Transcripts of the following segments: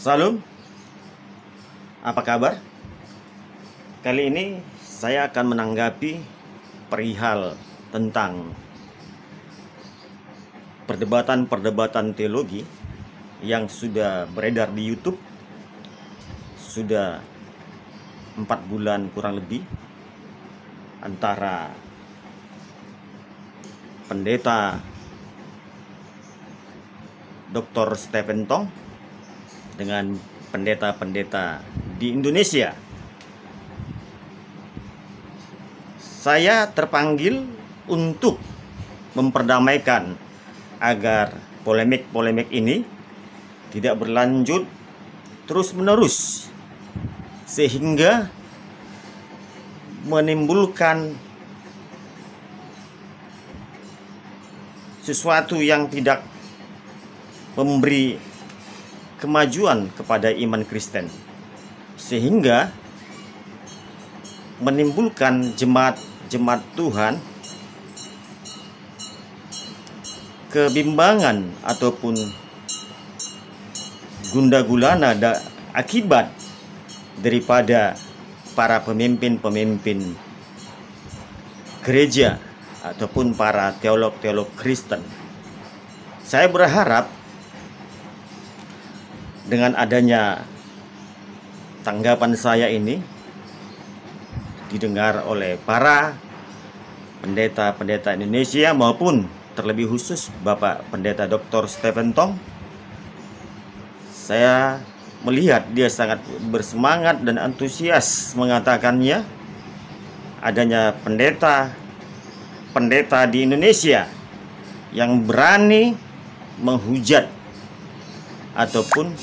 Salam, apa kabar? Kali ini saya akan menanggapi perihal tentang perdebatan teologi yang sudah beredar di YouTube sudah 4 bulan kurang lebih, antara pendeta Dr. Stephen Tong dengan pendeta-pendeta di Indonesia. Saya terpanggil untuk memperdamaikan agar polemik-polemik ini tidak berlanjut terus-menerus sehingga menimbulkan sesuatu yang tidak memberi kemajuan kepada iman Kristen, sehingga menimbulkan jemaat Tuhan kebimbangan ataupun gundah gulana akibat daripada para pemimpin-pemimpin gereja ataupun para teolog-teolog Kristen. Saya berharap dengan adanya tanggapan saya ini didengar oleh para pendeta-pendeta Indonesia maupun terlebih khusus Bapak Pendeta Dr. Stephen Tong. Saya melihat dia sangat bersemangat dan antusias mengatakannya adanya pendeta di Indonesia yang berani menghujat ataupun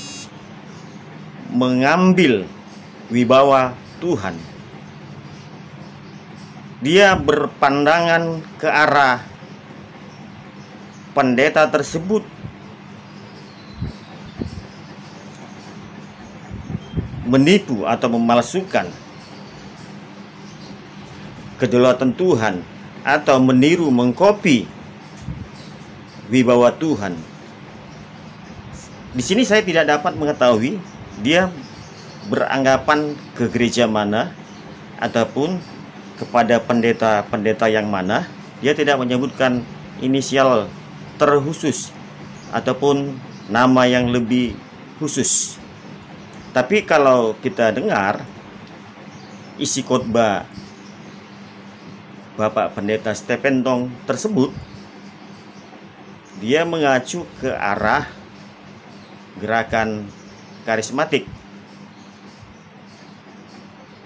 mengambil wibawa Tuhan. Dia berpandangan ke arah pendeta tersebut menipu atau memalsukan kedaulatan Tuhan atau meniru mengkopi wibawa Tuhan. Di sini saya tidak dapat mengetahui dia beranggapan ke gereja mana ataupun kepada pendeta-pendeta yang mana. Dia tidak menyebutkan inisial terkhusus ataupun nama yang lebih khusus. Tapi kalau kita dengar isi khotbah Bapak Pendeta Stephen Tong tersebut, dia mengacu ke arah gerakan karismatik.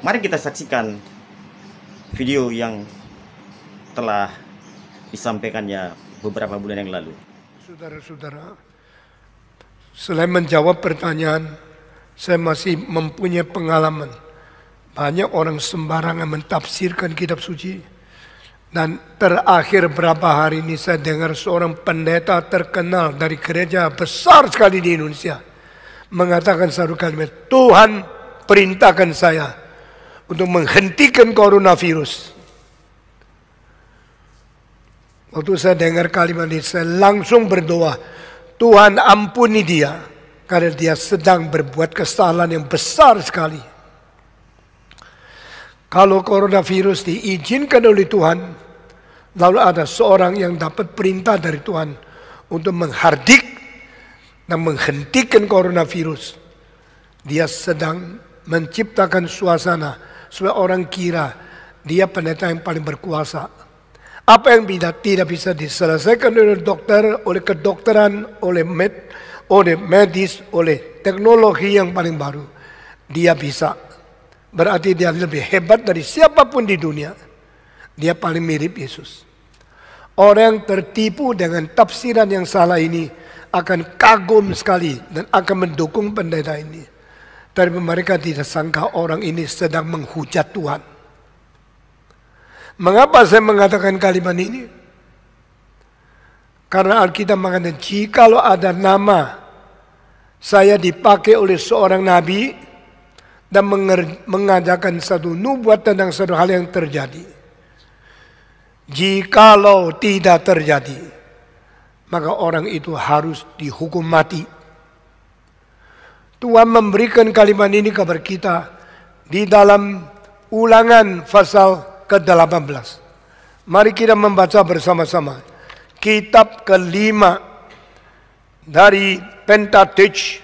Mari kita saksikan video yang telah disampaikannya beberapa bulan yang lalu. Saudara-saudara, selain menjawab pertanyaan, saya masih mempunyai pengalaman. Banyak orang sembarangan mentafsirkan kitab suci. Dan terakhir berapa hari ini saya dengar seorang pendeta terkenal dari gereja besar sekali di Indonesia mengatakan satu kalimat, Tuhan perintahkan saya untuk menghentikan coronavirus. Waktu saya dengar kalimat ini, saya langsung berdoa, Tuhan ampuni dia, karena dia sedang berbuat kesalahan yang besar sekali. Kalau coronavirus diizinkan oleh Tuhan, lalu ada seorang yang dapat perintah dari Tuhan untuk menghardik dan menghentikan coronavirus, dia sedang menciptakan suasana supaya orang kira dia pendeta yang paling berkuasa. Apa yang tidak bisa diselesaikan oleh dokter, oleh kedokteran, oleh medis, oleh teknologi yang paling baru, dia bisa. Berarti dia lebih hebat dari siapapun di dunia. Dia paling mirip Yesus. Orang yang tertipu dengan tafsiran yang salah ini akan kagum sekali dan akan mendukung pendeta ini. Tapi mereka tidak sangka orang ini sedang menghujat Tuhan. Mengapa saya mengatakan kalimat ini? Karena Alkitab mengatakan, jikalau ada nama saya dipakai oleh seorang nabi dan mengajarkan satu nubuat tentang satu hal yang terjadi. Jikalau tidak terjadi, maka orang itu harus dihukum mati. Tuhan memberikan kalimat ini kepada kita di dalam Ulangan pasal ke-18. Mari kita membaca bersama-sama. Kitab kelima dari Pentateuch,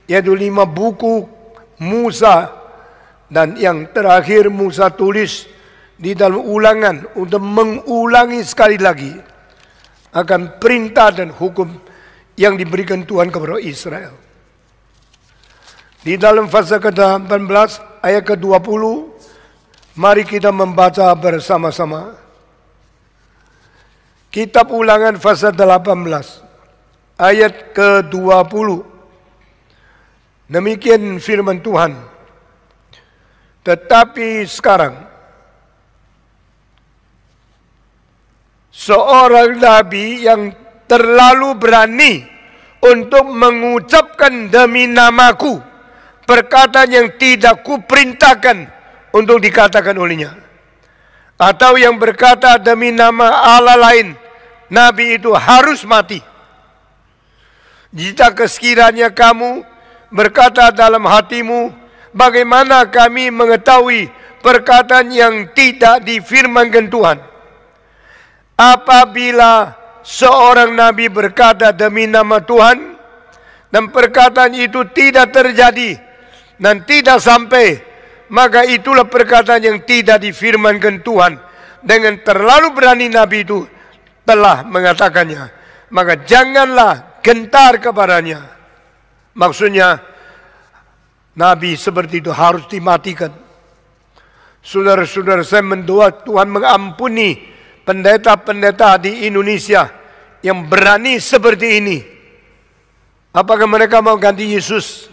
yaitu 5 buku Musa, dan yang terakhir Musa tulis di dalam Ulangan untuk mengulangi sekali lagi akan perintah dan hukum yang diberikan Tuhan kepada Israel. Di dalam pasal ke-18 ayat ke-20, mari kita membaca bersama-sama. Kitab Ulangan pasal 18 ayat ke-20. Demikian firman Tuhan. Tetapi sekarang seorang nabi yang terlalu berani untuk mengucapkan demi namaku perkataan yang tidak kuperintahkan untuk dikatakan olehnya, atau yang berkata demi nama Allah lain, nabi itu harus mati. Jika sekiranya kamu berkata dalam hatimu, bagaimana kami mengetahui perkataan yang tidak difirmankan Tuhan? Apabila seorang nabi berkata demi nama Tuhan, dan perkataan itu tidak terjadi dan tidak sampai, maka itulah perkataan yang tidak difirmankan Tuhan. Dengan terlalu berani nabi itu telah mengatakannya, maka janganlah gentar kepadanya. Maksudnya nabi seperti itu harus dimatikan. Saudara-saudara, saya mendoa Tuhan mengampuni pendeta-pendeta di Indonesia yang berani seperti ini. Apakah mereka mau ganti Yesus?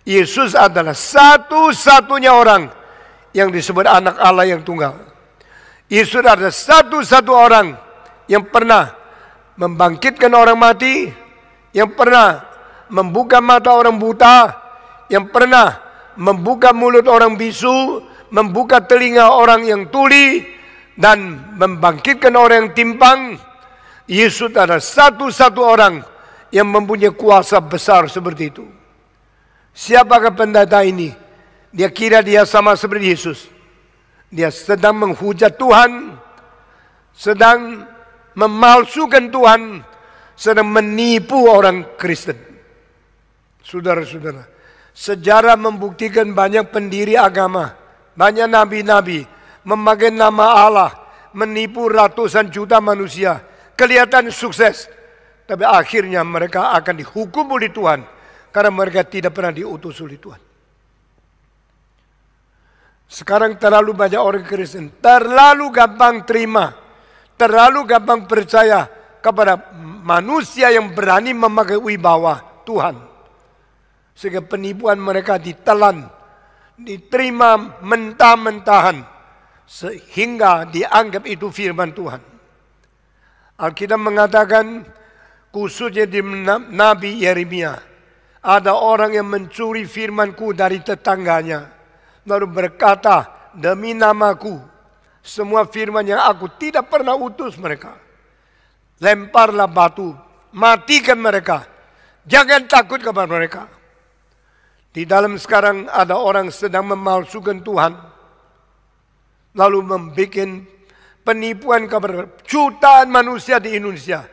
Yesus adalah satu-satunya orang yang disebut anak Allah yang tunggal. Yesus adalah satu-satu orang yang pernah membangkitkan orang mati, yang pernah membuka mata orang buta, yang pernah membuka mulut orang bisu, membuka telinga orang yang tuli, dan membangkitkan orang yang timpang. Yesus adalah satu-satu orang yang mempunyai kuasa besar seperti itu. Siapakah pendeta ini? Dia kira dia sama seperti Yesus. Dia sedang menghujat Tuhan, sedang memalsukan Tuhan, sedang menipu orang Kristen. Saudara-saudara, sejarah membuktikan banyak pendiri agama, banyak nabi-nabi memakai nama Allah, menipu ratusan juta manusia. Kelihatan sukses, tapi akhirnya mereka akan dihukum oleh Tuhan, karena mereka tidak pernah diutus oleh Tuhan. Sekarang terlalu banyak orang Kristen terlalu gampang terima, terlalu gampang percaya kepada manusia yang berani memakai wibawa Tuhan, sehingga penipuan mereka ditelan, diterima mentah-mentahan, sehingga dianggap itu firman Tuhan. Alkitab mengatakan, khususnya di Nabi Yeremia, ada orang yang mencuri firmanku dari tetangganya, lalu berkata, demi namaku, semua firman yang aku tidak pernah utus mereka. Lemparlah batu, matikan mereka, jangan takut kepada mereka. Di dalam sekarang ada orang sedang memalsukan Tuhan, lalu membuat penipuan kepada jutaan manusia di Indonesia.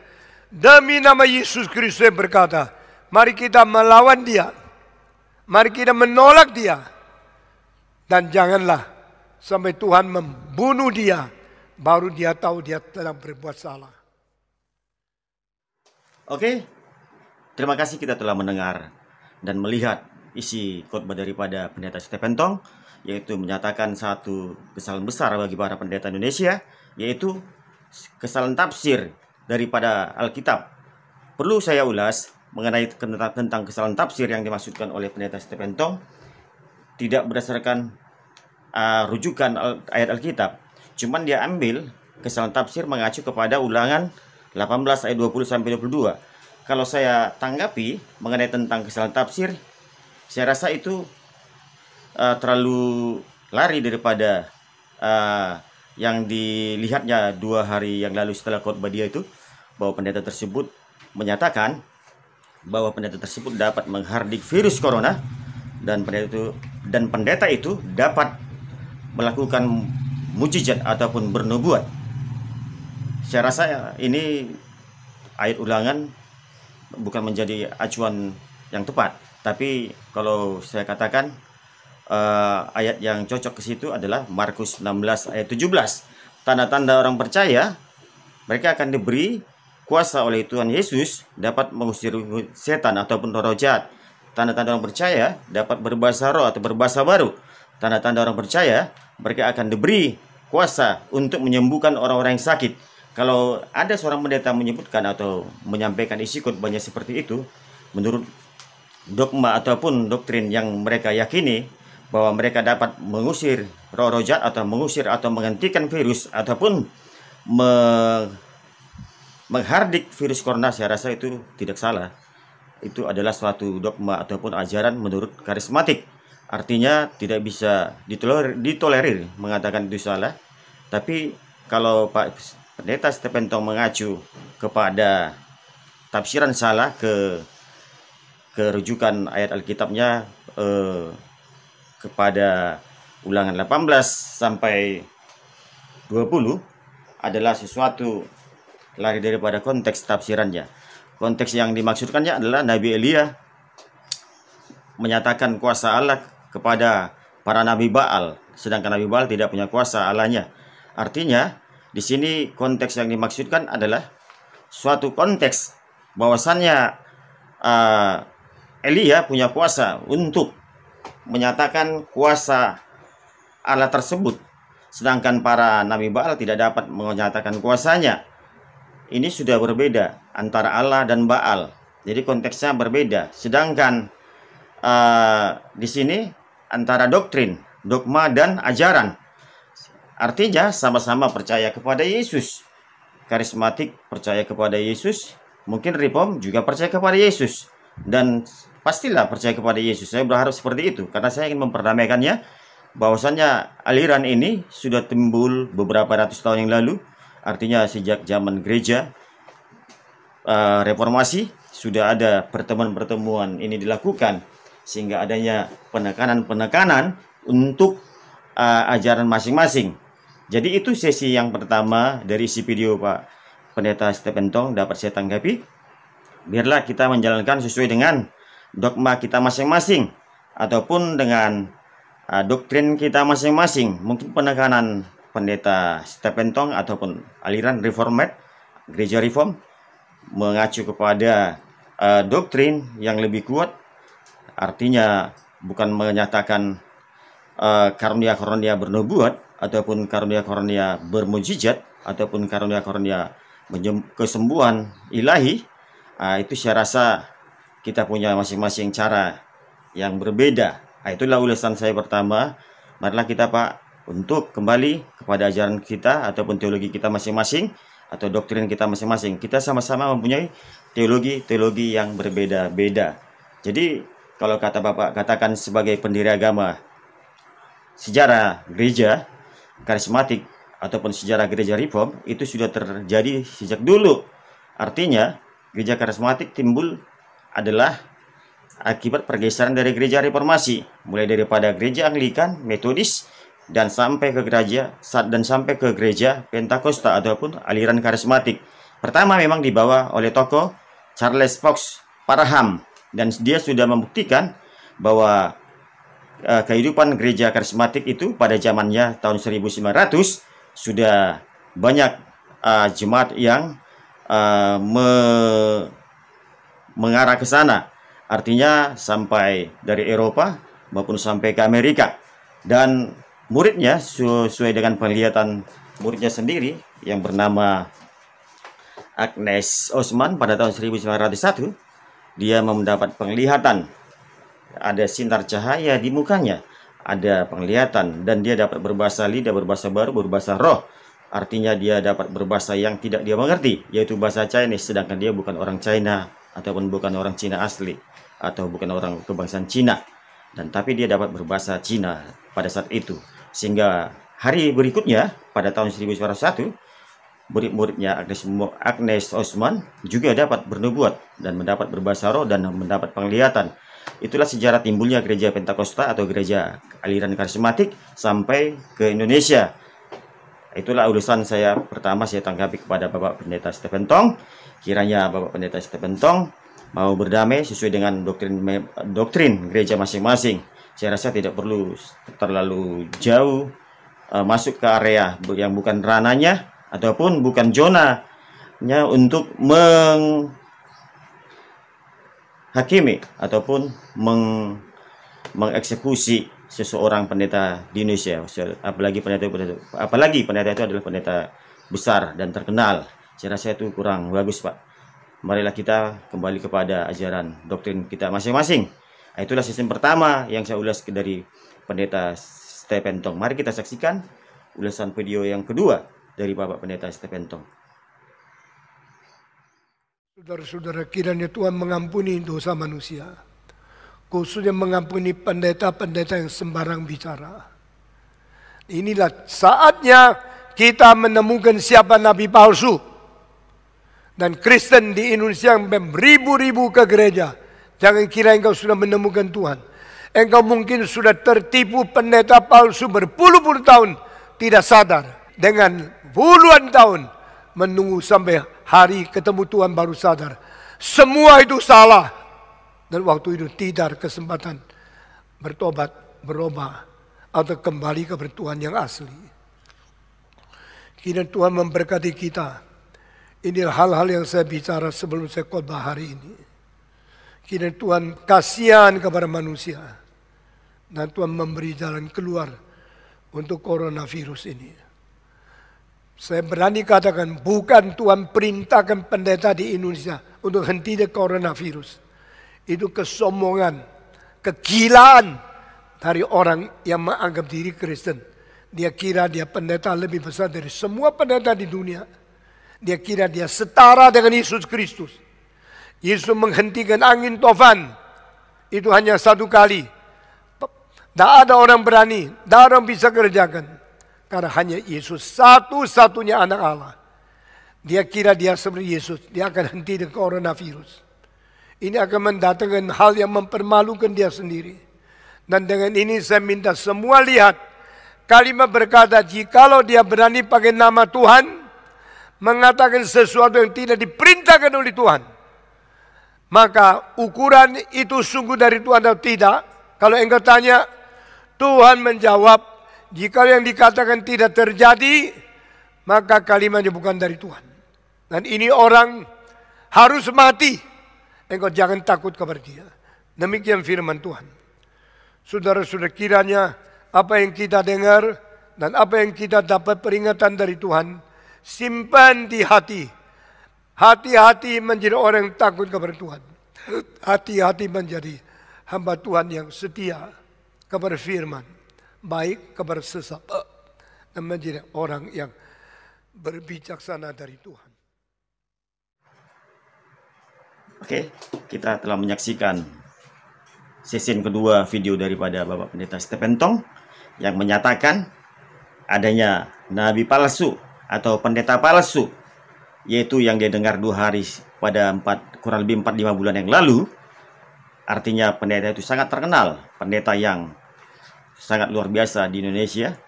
Demi nama Yesus Kristus berkata, mari kita melawan dia, mari kita menolak dia, dan janganlah sampai Tuhan membunuh dia, baru dia tahu dia telah berbuat salah. Oke, terima kasih kita telah mendengar dan melihat isi khotbah daripada Pendeta Stephen Tong, yaitu menyatakan satu kesalahan besar bagi para pendeta Indonesia, yaitu kesalahan tafsir daripada Alkitab. Perlu saya ulas mengenai tentang kesalahan tafsir yang dimaksudkan oleh Pendeta Stephen Tong, tidak berdasarkan rujukan ayat Alkitab. Cuman dia ambil kesalahan tafsir mengacu kepada Ulangan 18 ayat 20-22. Kalau saya tanggapi mengenai tentang kesalahan tafsir, saya rasa itu terlalu lari daripada yang dilihatnya 2 hari yang lalu setelah khotbah dia itu, bahwa pendeta tersebut menyatakan bahwa pendeta tersebut dapat menghardik virus corona, dan pendeta itu dapat melakukan mujizat ataupun bernubuat. Saya rasa ini ayat Ulangan bukan menjadi acuan yang tepat, tapi kalau saya katakan ayat yang cocok ke situ adalah Markus 16 ayat 17. Tanda-tanda orang percaya, mereka akan diberi kuasa oleh Tuhan Yesus dapat mengusir setan ataupun roh jahat. Tanda-tanda orang percaya dapat berbahasa roh atau berbahasa baru. Tanda-tanda orang percaya, mereka akan diberi kuasa untuk menyembuhkan orang-orang yang sakit. Kalau ada seorang pendeta menyebutkan atau menyampaikan isi khotbahnya seperti itu, menurut dogma ataupun doktrin yang mereka yakini, bahwa mereka dapat mengusir roh-roh jahat atau mengusir atau menghentikan virus ataupun menghardik virus corona, saya rasa itu tidak salah. Itu adalah suatu dogma ataupun ajaran menurut karismatik. Artinya tidak bisa ditolerir mengatakan itu salah. Tapi kalau Pak Pendeta Stephen Tong mengacu kepada tafsiran salah ke rujukan ayat Alkitabnya kepada Ulangan 18 sampai 20 adalah sesuatu lari daripada konteks tafsirannya. Konteks yang dimaksudkannya adalah Nabi Elia menyatakan kuasa Allah kepada para nabi Baal, sedangkan Nabi Baal tidak punya kuasa Allahnya. Artinya di sini konteks yang dimaksudkan adalah suatu konteks bahwasannya Elia punya kuasa untuk menyatakan kuasa Allah tersebut, sedangkan para nabi Baal tidak dapat menyatakan kuasanya. Ini sudah berbeda antara Allah dan Baal, jadi konteksnya berbeda. Sedangkan di sini antara doktrin, dogma dan ajaran, artinya sama-sama percaya kepada Yesus. Karismatik percaya kepada Yesus, mungkin Reform juga percaya kepada Yesus, dan pastilah percaya kepada Yesus. Saya berharap seperti itu karena saya ingin memperdamaikannya, bahwasannya aliran ini sudah timbul beberapa ratus tahun yang lalu. Artinya sejak zaman gereja reformasi sudah ada pertemuan-pertemuan ini dilakukan, sehingga adanya penekanan-penekanan untuk ajaran masing-masing. Jadi itu sesi yang pertama dari isi video Pak Pendeta Stephen Tong dapat saya tanggapi. Biarlah kita menjalankan sesuai dengan dogma kita masing-masing ataupun dengan doktrin kita masing-masing. Mungkin penekanan Pendeta Stephen Tong ataupun aliran Reformed, gereja Reform, mengacu kepada doktrin yang lebih kuat, artinya bukan menyatakan karunia-karunia bernubuat ataupun karunia-karunia bermujizat ataupun karunia-karunia kesembuhan ilahi. Itu saya rasa kita punya masing-masing cara yang berbeda. Itulah ulasan saya pertama. Marilah kita Pak untuk kembali kepada ajaran kita ataupun teologi kita masing-masing atau doktrin kita masing-masing. Kita sama-sama mempunyai teologi yang berbeda-beda. Jadi kalau kata Bapak katakan sebagai pendiri agama, sejarah gereja karismatik ataupun sejarah gereja Reform itu sudah terjadi sejak dulu. Artinya gereja karismatik timbul adalah akibat pergeseran dari gereja reformasi, mulai daripada gereja Anglikan, Metodis, dan sampai ke gereja Pentakosta ataupun aliran karismatik. Pertama memang dibawa oleh tokoh Charles Fox Parham, dan dia sudah membuktikan bahwa kehidupan gereja karismatik itu pada zamannya tahun 1900 sudah banyak jemaat yang mengarah ke sana. Artinya sampai dari Eropa maupun sampai ke Amerika. Dan muridnya sesuai dengan penglihatan muridnya sendiri yang bernama Agnes Osman pada tahun 1901, dia mendapat penglihatan. Ada sinar cahaya di mukanya, ada penglihatan, dan dia dapat berbahasa lidah, berbahasa baru, berbahasa roh. Artinya dia dapat berbahasa yang tidak dia mengerti, yaitu bahasa Chinese, sedangkan dia bukan orang China ataupun bukan orang Cina asli atau bukan orang kebangsaan Cina, dan tapi dia dapat berbahasa Cina pada saat itu. Sehingga hari berikutnya pada tahun 1901 murid-muridnya Agnes Osman juga dapat bernubuat dan mendapat berbahasa roh dan mendapat penglihatan. Itulah sejarah timbulnya gereja Pentakosta atau gereja aliran karismatik sampai ke Indonesia. Itulah ulasan saya pertama saya tanggapi kepada Bapak Pendeta Stephen Tong. Kiranya Bapak Pendeta Stephen Tong mau berdamai sesuai dengan doktrin gereja masing-masing. Saya rasa tidak perlu terlalu jauh masuk ke area yang bukan rananya ataupun bukan zonanya untuk menghakimi ataupun mengeksekusi seseorang pendeta di Indonesia, apalagi pendeta itu adalah pendeta besar dan terkenal. Saya rasa itu kurang bagus, Pak. Marilah kita kembali kepada ajaran doktrin kita masing-masing. Itulah sistem pertama yang saya ulas dari pendeta Stephen Tong. Mari kita saksikan ulasan video yang kedua dari Bapak Pendeta Stephen Tong. Saudara-saudara, kiranya Tuhan mengampuni dosa manusia, khususnya mengampuni pendeta-pendeta yang sembarang bicara. Inilah saatnya kita menemukan siapa nabi palsu. Dan Kristen di Indonesia yang beribu-ribu ke gereja, jangan kira engkau sudah menemukan Tuhan. Engkau mungkin sudah tertipu pendeta palsu berpuluh-puluh tahun, tidak sadar. Dengan puluhan tahun menunggu sampai hari ketemu Tuhan baru sadar. Semua itu salah. Dan waktu itu tidak kesempatan bertobat, berubah, atau kembali kepada Tuhan yang asli. Kiranya Tuhan memberkati kita. Inilah hal-hal yang saya bicara sebelum saya khotbah hari ini. Kiranya Tuhan kasihan kepada manusia. Dan Tuhan memberi jalan keluar untuk coronavirus ini. Saya berani katakan bukan Tuhan perintahkan pendeta di Indonesia untuk hentikan coronavirus. Itu kesombongan, kegilaan dari orang yang menganggap diri Kristen. Dia kira dia pendeta lebih besar dari semua pendeta di dunia. Dia kira dia setara dengan Yesus Kristus. Yesus menghentikan angin tofan. Itu hanya satu kali. Tidak ada orang berani, tidak ada orang bisa kerjakan. Karena hanya Yesus satu-satunya anak Allah. Dia kira dia seperti Yesus. Dia akan hentikan coronavirus. Ini akan mendatangkan hal yang mempermalukan dia sendiri. Dan dengan ini saya minta semua lihat. Kalimat berkata, jikalau dia berani pakai nama Tuhan, mengatakan sesuatu yang tidak diperintahkan oleh Tuhan, maka ukuran itu sungguh dari Tuhan atau tidak. Kalau engkau tanya, Tuhan menjawab, jika yang dikatakan tidak terjadi, maka kalimatnya bukan dari Tuhan. Dan ini orang harus mati. Engkau jangan takut kepada dia. Demikian firman Tuhan. Saudara-saudara, kiranya apa yang kita dengar dan apa yang kita dapat peringatan dari Tuhan, simpan di hati. Hati-hati menjadi orang yang takut kepada Tuhan. Hati-hati menjadi hamba Tuhan yang setia kepada firman, baik kepada sesama, dan menjadi orang yang berbijaksana dari Tuhan. Oke, kita telah menyaksikan sesi kedua video daripada Bapak Pendeta Stephen Tong yang menyatakan adanya nabi palsu atau pendeta palsu, yaitu yang dia dengar 2 hari pada kurang lebih 4-5 bulan yang lalu. Artinya pendeta itu sangat terkenal, pendeta yang sangat luar biasa di Indonesia.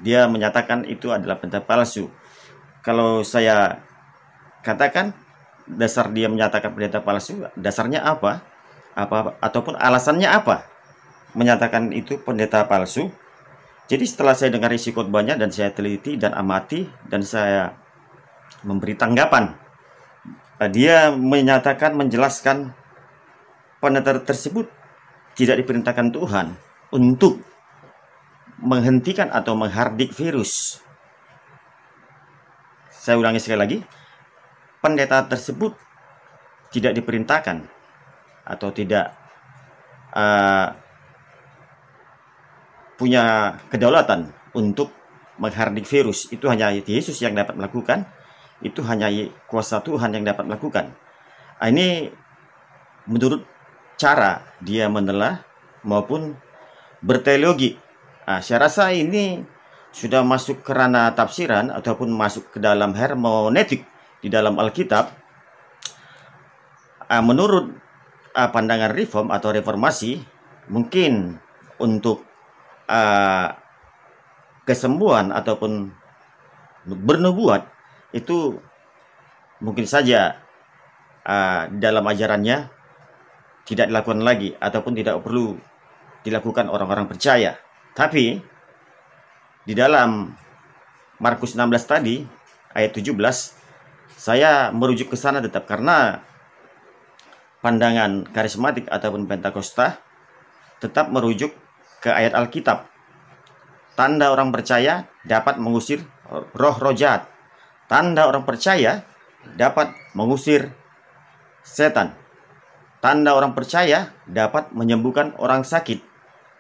Dia menyatakan itu adalah pendeta palsu. Kalau saya katakan dasar dia menyatakan pendeta palsu, dasarnya apa ataupun alasannya apa menyatakan itu pendeta palsu. Jadi setelah saya dengar isi khotbahnya dan saya teliti dan amati dan saya memberi tanggapan, dia menyatakan, menjelaskan pendeta tersebut tidak diperintahkan Tuhan untuk menghentikan atau menghardik virus. Saya ulangi sekali lagi, pendeta tersebut tidak diperintahkan atau tidak punya kedaulatan untuk menghardik virus. Itu hanya Yesus yang dapat melakukan. Itu hanya kuasa Tuhan yang dapat melakukan. Ini menurut cara dia menelah maupun berteologi. Saya rasa ini sudah masuk ke ranah tafsiran ataupun masuk ke dalam hermeneutik di dalam Alkitab, menurut pandangan reform atau reformasi, mungkin untuk kesembuhan ataupun bernubuat itu mungkin saja dalam ajarannya tidak dilakukan lagi ataupun tidak perlu dilakukan orang-orang percaya. Tapi di dalam Markus 16 tadi ayat 17, saya merujuk ke sana tetap karena pandangan karismatik ataupun Pentakosta tetap merujuk ke ayat Alkitab. Tanda orang percaya dapat mengusir roh-roh jahat. Tanda orang percaya dapat mengusir setan. Tanda orang percaya dapat menyembuhkan orang sakit.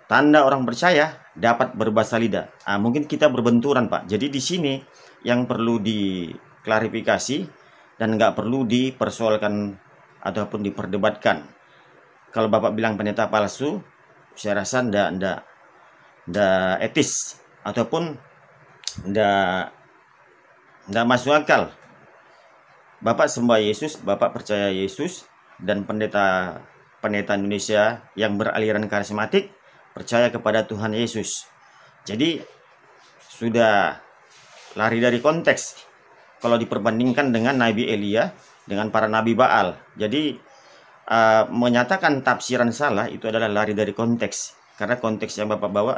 Tanda orang percaya dapat berbahasa lidah. Mungkin kita berbenturan, Pak. Jadi di sini yang perlu diklarifikasi dan nggak perlu dipersoalkan ataupun diperdebatkan. Kalau Bapak bilang pendeta palsu, saya rasa ndak etis ataupun ndak masuk akal. Bapak sembah Yesus, Bapak percaya Yesus, dan pendeta Indonesia yang beraliran karismatik percaya kepada Tuhan Yesus. Jadi sudah lari dari konteks kalau diperbandingkan dengan Nabi Elia dengan para Nabi Baal. Jadi menyatakan tafsiran salah itu adalah lari dari konteks. Karena konteks yang Bapak bawa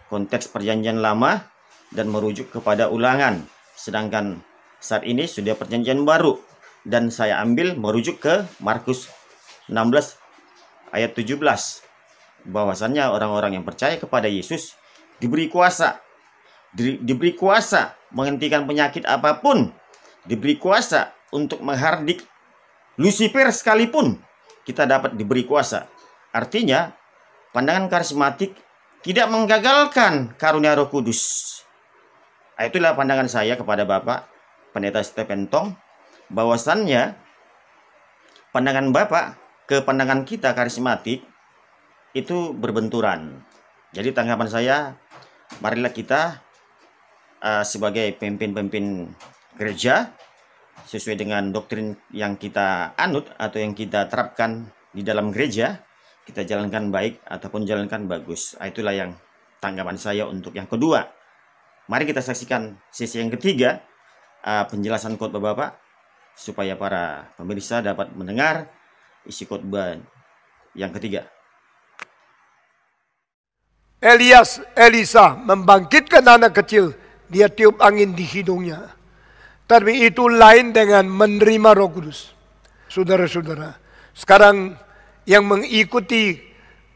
konteks perjanjian lama dan merujuk kepada ulangan. Sedangkan saat ini sudah perjanjian baru. Dan saya ambil merujuk ke Markus 16 ayat 17. Bahwasannya orang-orang yang percaya kepada Yesus diberi kuasa. Diberi kuasa menghentikan penyakit apapun. Diberi kuasa untuk menghardik Lucifer sekalipun. Kita dapat diberi kuasa. Artinya pandangan karismatik tidak menggagalkan karunia Roh Kudus. Itulah pandangan saya kepada Bapak Pendeta Stephen Tong, bahwasannya pandangan Bapak ke pandangan kita karismatik itu berbenturan. Jadi tanggapan saya, marilah kita sebagai pemimpin-pemimpin gereja sesuai dengan doktrin yang kita anut atau yang kita terapkan di dalam gereja, kita jalankan baik ataupun jalankan bagus. Itulah yang tanggapan saya untuk yang kedua. Mari kita saksikan sesi yang ketiga, penjelasan khotbah Bapak, supaya para pemirsa dapat mendengar isi khotbah yang ketiga. Elisa membangkitkan anak kecil, dia tiup angin di hidungnya. Tapi itu lain dengan menerima Roh Kudus. Saudara-saudara, sekarang yang mengikuti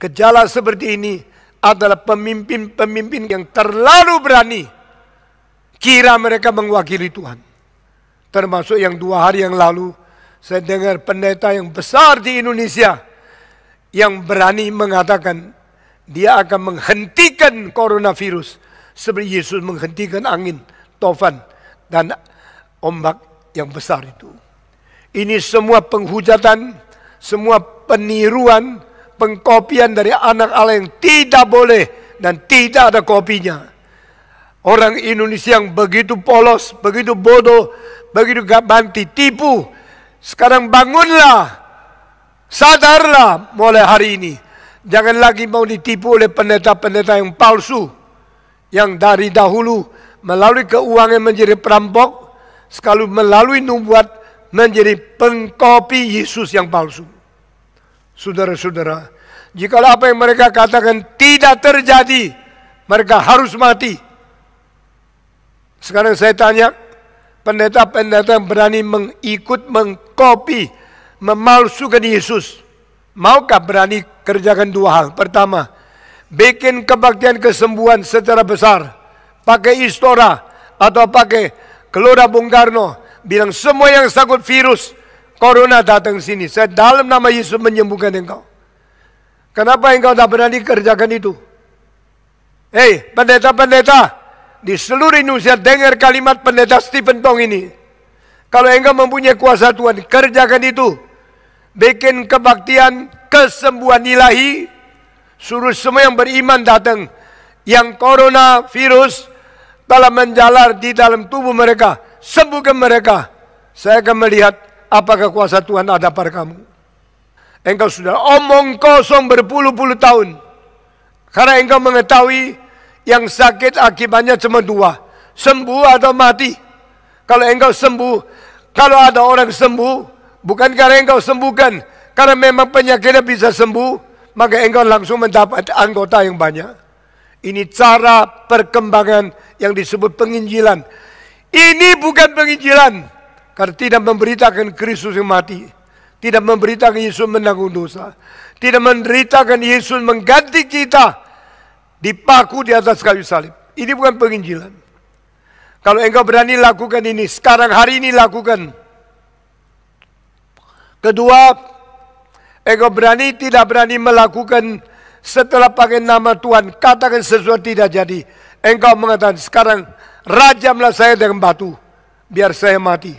gejala seperti ini adalah pemimpin-pemimpin yang terlalu berani. Kira mereka mewakili Tuhan. Termasuk yang 2 hari yang lalu, saya dengar pendeta yang besar di Indonesia yang berani mengatakan dia akan menghentikan coronavirus seperti Yesus menghentikan angin, tofan, dan ombak yang besar itu. Ini semua penghujatan, semua peniruan, pengkopian dari anak Allah yang tidak boleh dan tidak ada kopinya. Orang Indonesia yang begitu polos, begitu bodoh, begitu gak banti, tipu. Sekarang bangunlah, sadarlah mulai hari ini. Jangan lagi mau ditipu oleh pendeta-pendeta yang palsu. Yang dari dahulu melalui keuangan menjadi perampok, sekali melalui nubuat menjadi pengkopi Yesus yang palsu. Saudara-saudara, jika apa yang mereka katakan tidak terjadi, mereka harus mati. Sekarang saya tanya, pendeta-pendeta yang berani mengikut, mengkopi, memalsukan Yesus, maukah berani kerjakan 2 hal? Pertama, bikin kebaktian kesembuhan secara besar, pakai Istora atau pakai Gelora Bung Karno, bilang semua yang sakit virus corona datang sini, saya dalam nama Yesus menyembuhkan engkau. Kenapa engkau tak berani kerjakan itu? Hei, pendeta-pendeta di seluruh Indonesia, dengar kalimat pendeta Stephen Tong ini. Kalau engkau mempunyai kuasa Tuhan, kerjakan itu. Bikin kebaktian kesembuhan ilahi, suruh semua yang beriman datang. Yang coronavirus telah menjalar di dalam tubuh mereka, sembuhkan mereka. Saya akan melihat apakah kuasa Tuhan ada pada kamu. Engkau sudah omong kosong berpuluh-puluh tahun. Karena engkau mengetahui yang sakit akibatnya cuma dua. Sembuh atau mati. Kalau engkau sembuh, kalau ada orang sembuh, bukan karena engkau sembuhkan, karena memang penyakitnya bisa sembuh, maka engkau langsung mendapat anggota yang banyak. Ini cara perkembangan yang disebut penginjilan. Ini bukan penginjilan, karena tidak memberitakan Kristus yang mati. Tidak memberitakan Yesus menanggung dosa. Tidak memberitakan Yesus mengganti kita dipaku di atas kayu salib. Ini bukan penginjilan. Kalau engkau berani lakukan ini, sekarang hari ini lakukan. Kedua, engkau berani tidak berani melakukan setelah pakai nama Tuhan, katakan sesuatu tidak jadi. Engkau mengatakan, sekarang rajamlah saya dengan batu, biar saya mati.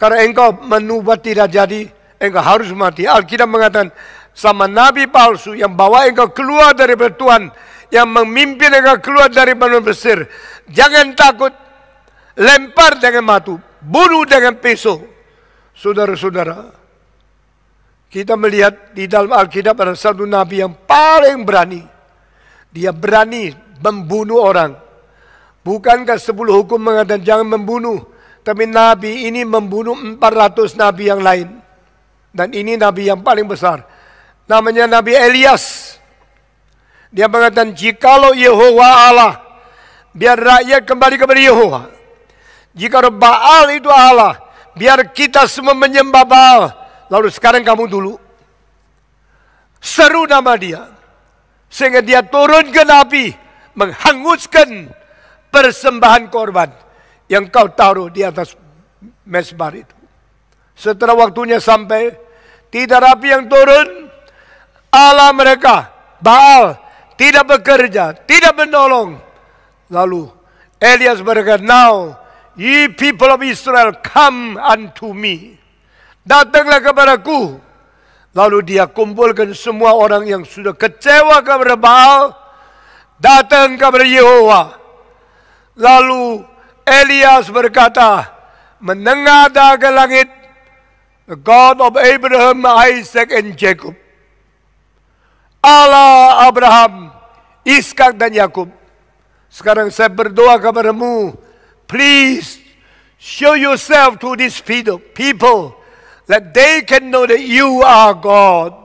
Karena engkau menubuat tidak jadi, engkau harus mati. Alkitab mengatakan, sama nabi palsu yang bawa engkau keluar dari Tuhan, yang memimpin engkau keluar dari Bani Mesir. Jangan takut, lempar dengan batu, bunuh dengan pisau. Saudara-saudara, kita melihat di dalam Alkitab ada satu nabi yang paling berani. Dia berani membunuh orang. Bukankah 10 hukum mengatakan jangan membunuh? Tapi nabi ini membunuh 400 nabi yang lain. Dan ini nabi yang paling besar. Namanya Nabi Elias. Dia mengatakan, jikalau Yehova Allah, biar rakyat kembali kepada Yehova. Jika Baal itu Allah, biar kita semua menyembah Baal. Lalu sekarang kamu dulu. Seru nama dia. Sehingga dia turun ke api, menghanguskan persembahan korban yang kau taruh di atas mezbar itu. Setelah waktunya sampai, tidak ada api yang turun. Allah mereka, Baal, tidak bekerja, tidak menolong. Lalu Elias berkata, now ye people of Israel, come unto me. Datanglah kepadaku. Lalu dia kumpulkan semua orang yang sudah kecewa kepada Baal, datang kepada Yehova. Lalu Elias berkata, menengadah ke langit, the God of Abraham, Isaac, and Jacob. Allah Abraham, Ishak, dan Yakub. Sekarang saya berdoa kepadamu, please show yourself to these people, that they can know that you are God.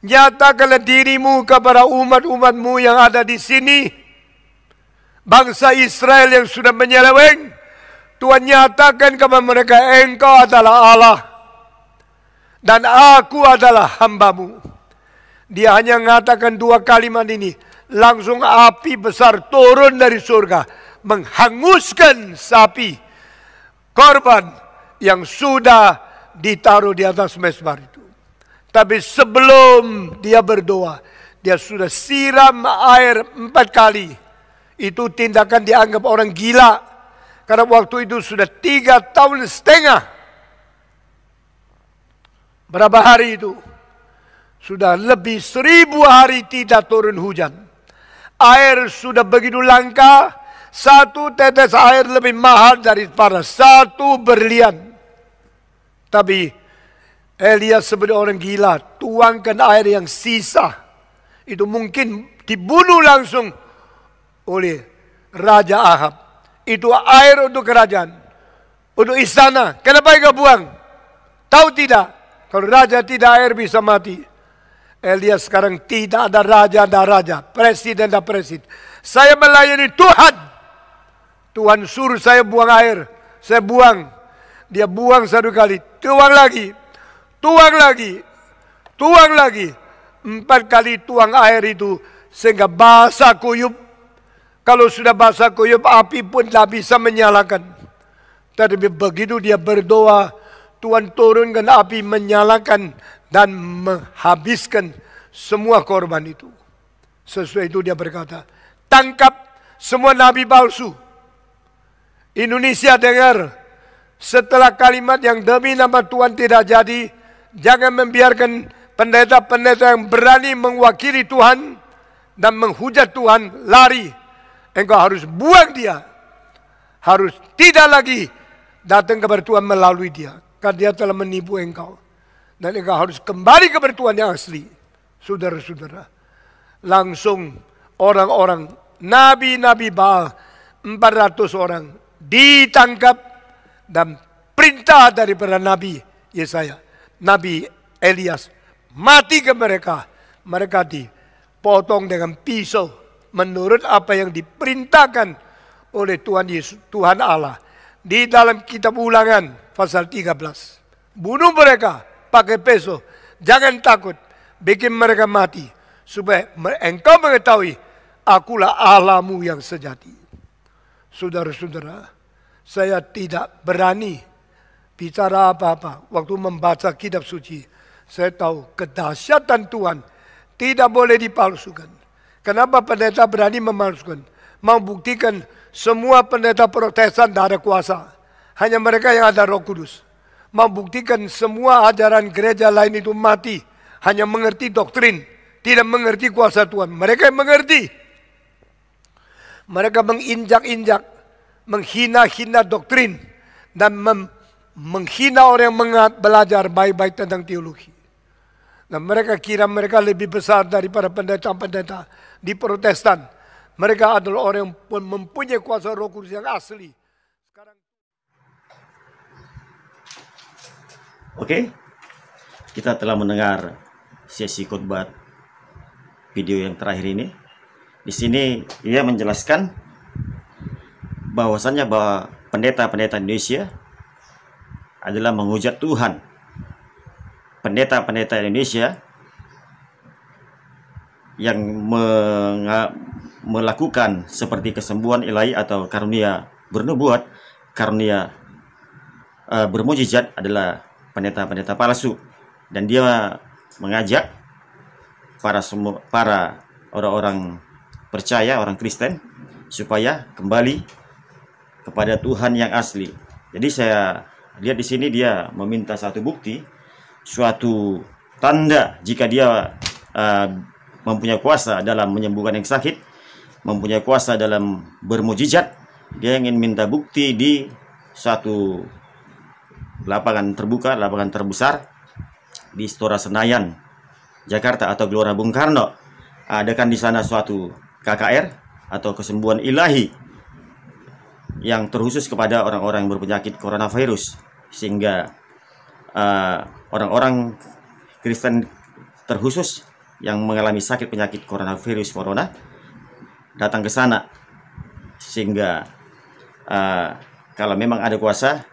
Nyatakanlah dirimu kepada umat-umatmu yang ada di sini. Bangsa Israel yang sudah menyeleweng, Tuhan nyatakan kepada mereka, engkau adalah Allah, dan aku adalah hambamu. Dia hanya mengatakan 2 kalimat ini, langsung api besar turun dari surga, menghanguskan sapi korban yang sudah ditaruh di atas mezbar itu. Tapi sebelum dia berdoa, dia sudah siram air 4 kali. Itu tindakan dianggap orang gila. Karena waktu itu sudah 3,5 tahun. Berapa hari itu? Sudah lebih 1000 hari tidak turun hujan. Air sudah begitu langka. 1 tetes air lebih mahal daripada 1 berlian. Tapi Elias sebagai orang gila, tuangkan air yang sisa. Itu mungkin dibunuh langsung oleh Raja Ahab. Itu air untuk kerajaan, untuk istana. Kenapa enggak buang? Tahu tidak? Kalau raja tidak air bisa mati. Elias sekarang tidak ada raja, presiden dan presiden. Saya melayani Tuhan. Tuhan suruh saya buang air. Saya buang. Dia buang 1 kali. Tuang lagi. Tuang lagi. Tuang lagi. 4 kali tuang air itu. Sehingga basah kuyup. Kalau sudah basah kuyup, api pun tidak bisa menyalakan. Tapi begitu dia berdoa, Tuhan turunkan api menyalakan dan menghabiskan semua korban itu. Sesuai itu dia berkata, tangkap semua nabi palsu. Indonesia dengar, setelah kalimat yang demi nama Tuhan tidak jadi, jangan membiarkan pendeta-pendeta yang berani mewakili Tuhan dan menghujat Tuhan lari. engkau harus buang dia. Harus tidak lagi datang kepada Tuhan melalui dia. Karena dia telah menipu engkau. Dan engkau harus kembali kepada Tuhan yang asli. Saudara-saudara. Langsung orang-orang nabi-nabi Baal 400 orang ditangkap dan perintah daripada Nabi Yesaya, Nabi Elias mati ke mereka. Mereka dipotong dengan pisau menurut apa yang diperintahkan oleh Tuhan Yesus, Tuhan Allah di dalam kitab Ulangan pasal 13. Bunuh mereka pakai pisau, jangan takut, bikin mereka mati supaya engkau mengetahui akulah Allahmu yang sejati. Saudara-saudara, saya tidak berani bicara apa-apa waktu membaca kitab suci. Saya tahu kedahsyatan Tuhan tidak boleh dipalsukan. Kenapa pendeta berani memalsukan? Mau buktikan semua pendeta Protestan tidak ada kuasa. Hanya mereka yang ada Roh Kudus. Mau buktikan semua ajaran gereja lain itu mati. Hanya mengerti doktrin, tidak mengerti kuasa Tuhan. Mereka yang mengerti. Mereka menginjak-injak, menghina-hina doktrin, dan menghina orang yang belajar baik-baik tentang teologi. Dan mereka kira mereka lebih besar daripada pendeta-pendeta di Protestan. Mereka adalah orang yang mempunyai kuasa Roh Kudus yang asli. Oke, kita telah mendengar sesi khotbah video yang terakhir ini. Di sini ia menjelaskan bahwasannya bahwa pendeta-pendeta Indonesia adalah menghujat Tuhan. Pendeta-pendeta Indonesia yang melakukan seperti kesembuhan ilahi atau karunia bernubuat, karunia bermujizat adalah pendeta-pendeta palsu, dan dia mengajak para orang-orang percaya, orang Kristen, supaya kembali kepada Tuhan yang asli. Jadi saya lihat di sini dia meminta satu bukti, suatu tanda jika dia mempunyai kuasa dalam menyembuhkan yang sakit, mempunyai kuasa dalam bermujizat. Dia ingin minta bukti di suatu lapangan terbuka, lapangan terbesar di Istora Senayan, Jakarta atau Gelora Bung Karno. Adakan di sana suatu KKR atau kesembuhan ilahi yang terkhusus kepada orang-orang yang berpenyakit coronavirus, sehingga orang-orang Kristen terkhusus yang mengalami sakit penyakit coronavirus corona datang ke sana, sehingga kalau memang ada kuasa,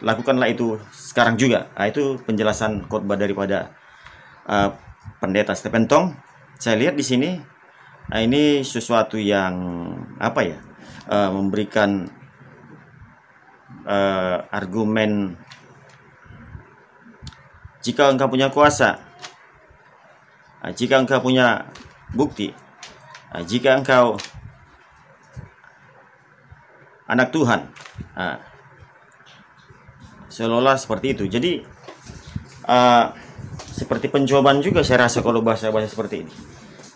lakukanlah itu sekarang juga. Itu penjelasan khotbah daripada pendeta Stephen Tong. Saya lihat di sini ini sesuatu yang apa ya, memberikan argumen, jika engkau punya kuasa, jika engkau punya bukti, jika engkau anak Tuhan, seolah-olah seperti itu. Jadi seperti pencobaan juga saya rasa kalau bahasa-bahasa seperti ini.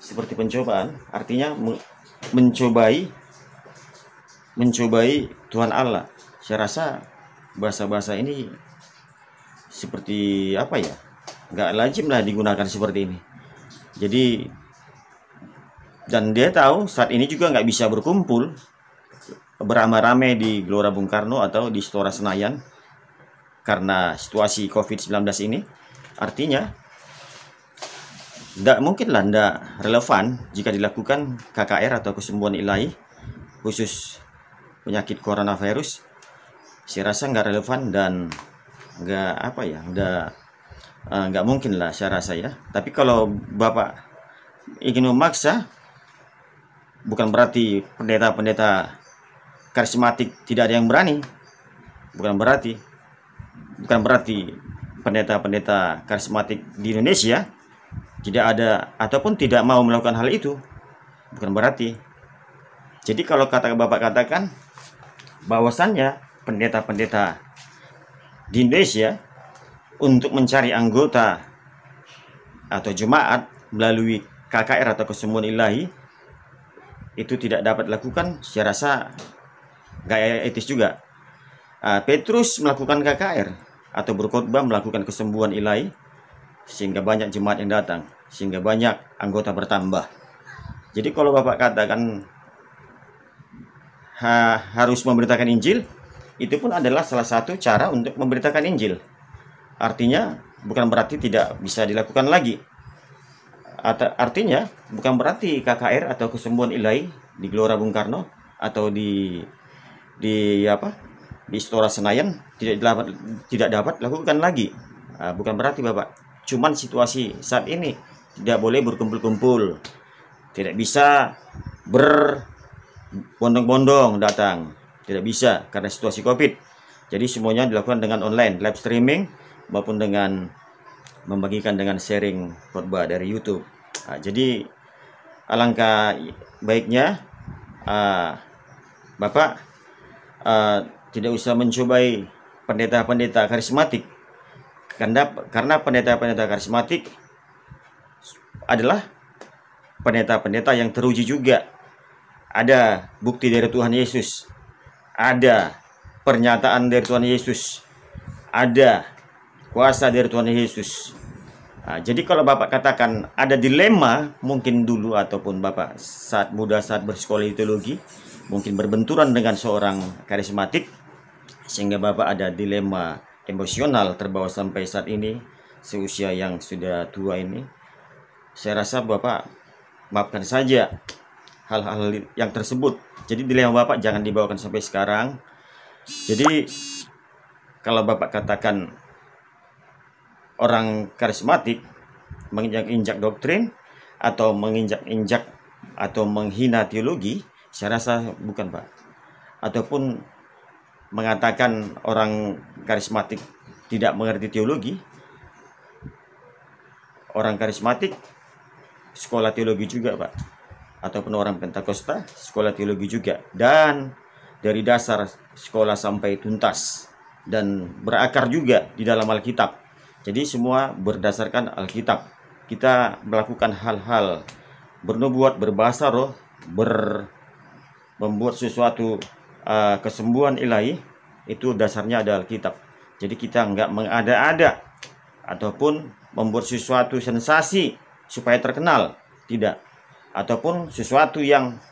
Seperti pencobaan, artinya mencobai Tuhan Allah. Saya rasa bahasa-bahasa ini seperti apa ya, nggak lazim lah digunakan seperti ini. Jadi, dan dia tahu saat ini juga nggak bisa berkumpul beramai-ramai di Gelora Bung Karno atau di Istora Senayan karena situasi COVID-19 ini. Artinya tidak mungkin lah, tidak relevan jika dilakukan KKR atau kesembuhan ilahi khusus penyakit coronavirus. Saya rasa nggak relevan dan nggak apa ya, nggak mungkin lah saya rasa ya. Tapi kalau Bapak ingin memaksa, bukan berarti pendeta-pendeta karismatik tidak ada yang berani. Bukan berarti pendeta-pendeta karismatik di Indonesia tidak ada ataupun tidak mau melakukan hal itu. Bukan berarti. Jadi kalau Bapak katakan bahwasannya pendeta-pendeta di Indonesia untuk mencari anggota atau jemaat melalui KKR atau kesembuhan ilahi itu tidak dapat dilakukan, saya rasa gak etis juga. Petrus melakukan KKR atau berkhotbah melakukan kesembuhan ilahi sehingga banyak jemaat yang datang, sehingga banyak anggota bertambah. Jadi kalau Bapak katakan harus memberitakan Injil, itu pun adalah salah satu cara untuk memberitakan Injil. Artinya bukan berarti tidak bisa dilakukan lagi. Artinya bukan berarti KKR atau kesembuhan ilahi di Gelora Bung Karno atau di Istora Senayan tidak dapat dilakukan lagi. Bukan berarti Bapak. Cuman situasi saat ini tidak boleh berkumpul-kumpul, tidak bisa berbondong-bondong datang, tidak bisa karena situasi COVID. Jadi semuanya dilakukan dengan online, live streaming maupun dengan membagikan dengan sharing khotbah dari YouTube. Jadi alangkah baiknya Bapak tidak usah mencobai pendeta-pendeta karismatik, karena pendeta-pendeta karismatik adalah pendeta-pendeta yang teruji juga. Ada bukti dari Tuhan Yesus, ada pernyataan dari Tuhan Yesus, ada kuasa dari Tuhan Yesus. Jadi kalau Bapak katakan ada dilema, mungkin dulu ataupun Bapak saat muda, saat bersekolah teologi, mungkin berbenturan dengan seorang karismatik, sehingga Bapak ada dilema emosional terbawa sampai saat ini, seusia yang sudah tua ini. Saya rasa Bapak maafkan saja hal-hal yang tersebut. Jadi dilema Bapak jangan dibawakan sampai sekarang. Jadi kalau Bapak katakan orang karismatik menginjak-injak doktrin atau menginjak-injak atau menghina teologi, saya rasa bukan Pak. Ataupun mengatakan orang karismatik tidak mengerti teologi. Orang karismatik sekolah teologi juga Pak. Ataupun orang Pentakosta sekolah teologi juga. Dan dari dasar sekolah sampai tuntas. Dan berakar juga di dalam Alkitab. Jadi semua berdasarkan Alkitab. Kita melakukan hal-hal bernubuat, berbahasa roh, membuat sesuatu kesembuhan ilahi, itu dasarnya ada Alkitab. Jadi kita nggak mengada-ada ataupun membuat sesuatu sensasi supaya terkenal, tidak. Ataupun sesuatu yang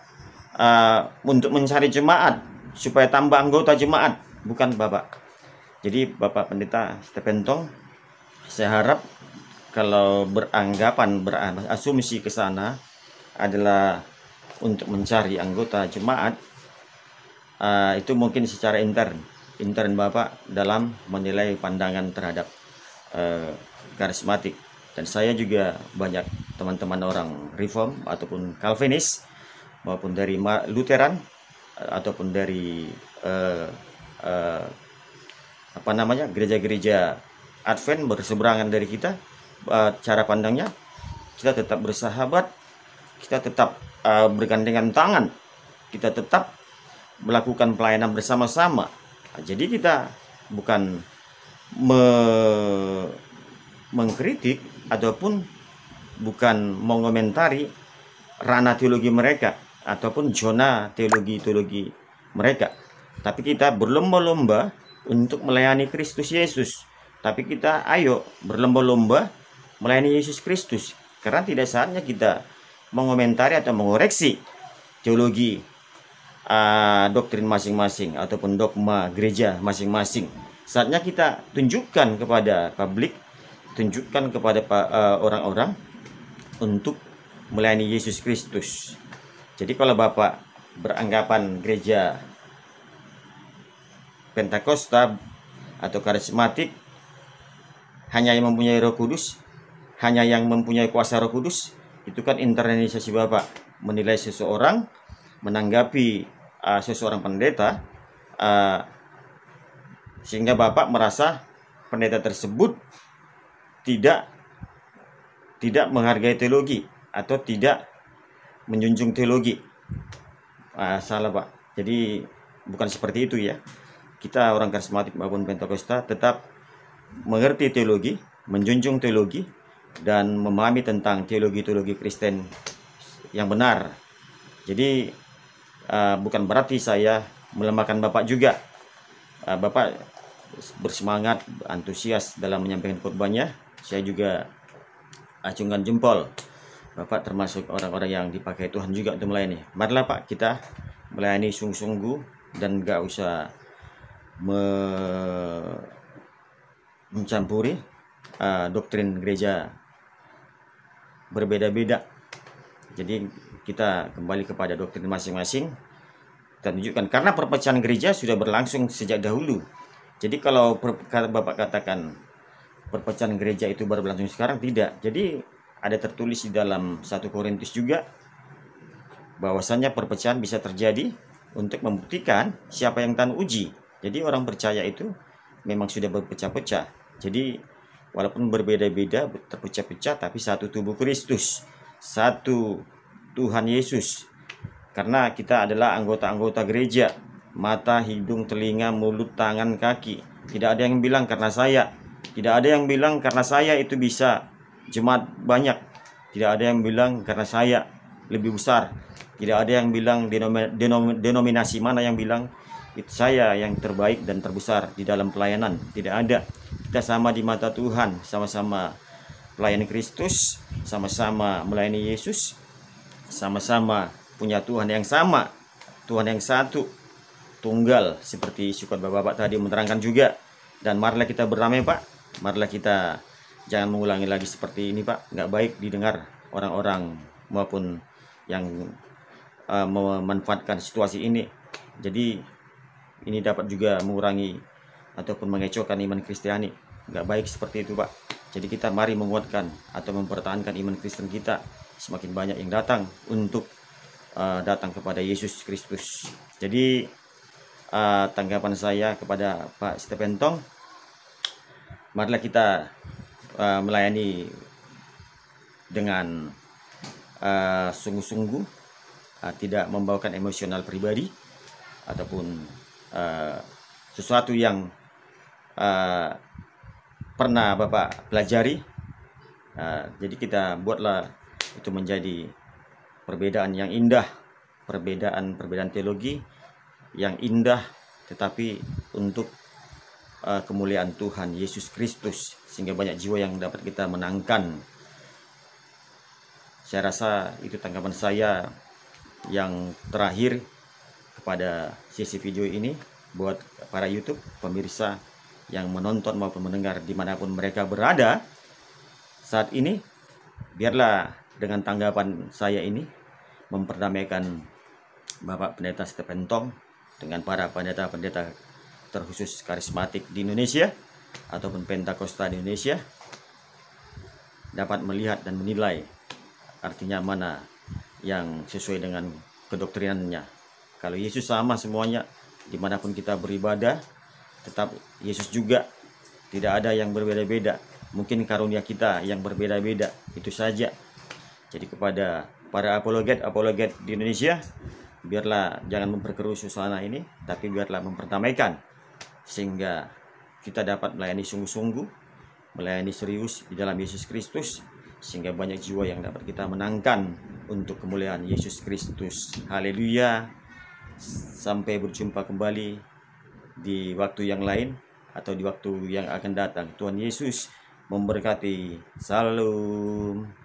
untuk mencari jemaat supaya tambah anggota jemaat, bukan Bapak. Jadi Bapak Pendeta Stephen Tong, saya harap kalau berasumsi ke sana adalah untuk mencari anggota jemaat, itu mungkin secara intern Bapak dalam menilai pandangan terhadap karismatik. Dan saya juga banyak teman-teman orang Reform ataupun Calvinis maupun dari Lutheran ataupun dari gereja-gereja Advent berseberangan dari kita. Cara pandangnya kita tetap bersahabat, kita tetap bergandengan tangan, kita tetap melakukan pelayanan bersama-sama. Jadi kita bukan mengkritik ataupun bukan mengomentari ranah teologi mereka ataupun zona teologi mereka, tapi kita berlomba-lomba untuk melayani Kristus Yesus. Tapi kita ayo berlomba-lomba melayani Yesus Kristus, karena tidak saatnya kita mengomentari atau mengoreksi teologi doktrin masing-masing ataupun dogma gereja masing-masing. Saatnya kita tunjukkan kepada publik, tunjukkan kepada orang-orang untuk melayani Yesus Kristus. Jadi kalau Bapak beranggapan gereja Pentakosta atau karismatik hanya yang mempunyai Roh Kudus, hanya yang mempunyai kuasa Roh Kudus, itu kan internalisasi Bapak menilai seseorang, menanggapi seseorang pendeta, sehingga Bapak merasa pendeta tersebut tidak menghargai teologi atau tidak menjunjung teologi. Salah Pak. Jadi bukan seperti itu ya. Kita orang karismatik maupun Pentakosta tetap mengerti teologi, menjunjung teologi, dan memahami tentang teologi-teologi Kristen yang benar. Jadi bukan berarti saya melemahkan Bapak juga. Bapak bersemangat, antusias dalam menyampaikan khotbahnya. Saya juga acungkan jempol. Bapak termasuk orang-orang yang dipakai Tuhan juga untuk melayani. Marilah Pak, kita melayani sungguh-sungguh dan gak usah mencampuri doktrin gereja berbeda-beda. Jadi kita kembali kepada doktrin masing-masing. Kita tunjukkan, karena perpecahan gereja sudah berlangsung sejak dahulu. Jadi kalau Bapak katakan perpecahan gereja itu baru berlangsung sekarang, tidak. Jadi ada tertulis di dalam 1 Korintus juga bahwasanya perpecahan bisa terjadi untuk membuktikan siapa yang tahan uji. Jadi orang percaya itu memang sudah berpecah-pecah. Jadi walaupun berbeda-beda, terpecah-pecah, tapi satu tubuh Kristus, satu Tuhan Yesus. Karena kita adalah anggota-anggota gereja, mata, hidung, telinga, mulut, tangan, kaki. Tidak ada yang bilang karena saya. Tidak ada yang bilang karena saya itu bisa jemaat banyak. Tidak ada yang bilang karena saya lebih besar. Tidak ada yang bilang denominasi mana yang bilang itu saya yang terbaik dan terbesar di dalam pelayanan. Tidak ada. Kita sama di mata Tuhan, sama-sama melayani Kristus, sama-sama melayani Yesus, sama-sama punya Tuhan yang sama, Tuhan yang satu, tunggal, seperti syukur Bapak tadi menerangkan juga. Dan marilah kita berdamai Pak, marilah kita jangan mengulangi lagi seperti ini Pak. Nggak baik didengar orang-orang maupun yang memanfaatkan situasi ini. Jadi ini dapat juga mengurangi ataupun mengecohkan iman Kristiani. Nggak baik seperti itu Pak. Jadi kita mari menguatkan atau mempertahankan iman Kristen kita. Semakin banyak yang datang untuk datang kepada Yesus Kristus. Jadi tanggapan saya kepada Pak Stepentong, marilah kita melayani dengan sungguh-sungguh, tidak membawakan emosional pribadi ataupun sesuatu yang pernah Bapak pelajari. Jadi kita buatlah itu menjadi perbedaan yang indah, perbedaan teologi yang indah, tetapi untuk kemuliaan Tuhan Yesus Kristus, sehingga banyak jiwa yang dapat kita menangkan. Saya rasa itu tanggapan saya yang terakhir kepada sesi video ini buat para YouTube pemirsa yang menonton maupun mendengar dimanapun mereka berada saat ini. Biarlah dengan tanggapan saya ini memperdamaikan Bapak Pendeta Stepentong dengan para pendeta-pendeta terkhusus karismatik di Indonesia ataupun Pentakosta di Indonesia, dapat melihat dan menilai artinya mana yang sesuai dengan kedoktrinannya. Kalau Yesus sama semuanya, dimanapun kita beribadah, tetap Yesus juga. Tidak ada yang berbeda-beda. Mungkin karunia kita yang berbeda-beda, itu saja. Jadi kepada para apologet di Indonesia, biarlah jangan memperkeruh suasana ini, tapi biarlah memperdamaikan, sehingga kita dapat melayani sungguh-sungguh, melayani serius di dalam Yesus Kristus, sehingga banyak jiwa yang dapat kita menangkan untuk kemuliaan Yesus Kristus. Haleluya. Sampai berjumpa kembali di waktu yang lain atau di waktu yang akan datang. Tuhan Yesus memberkati. Salam.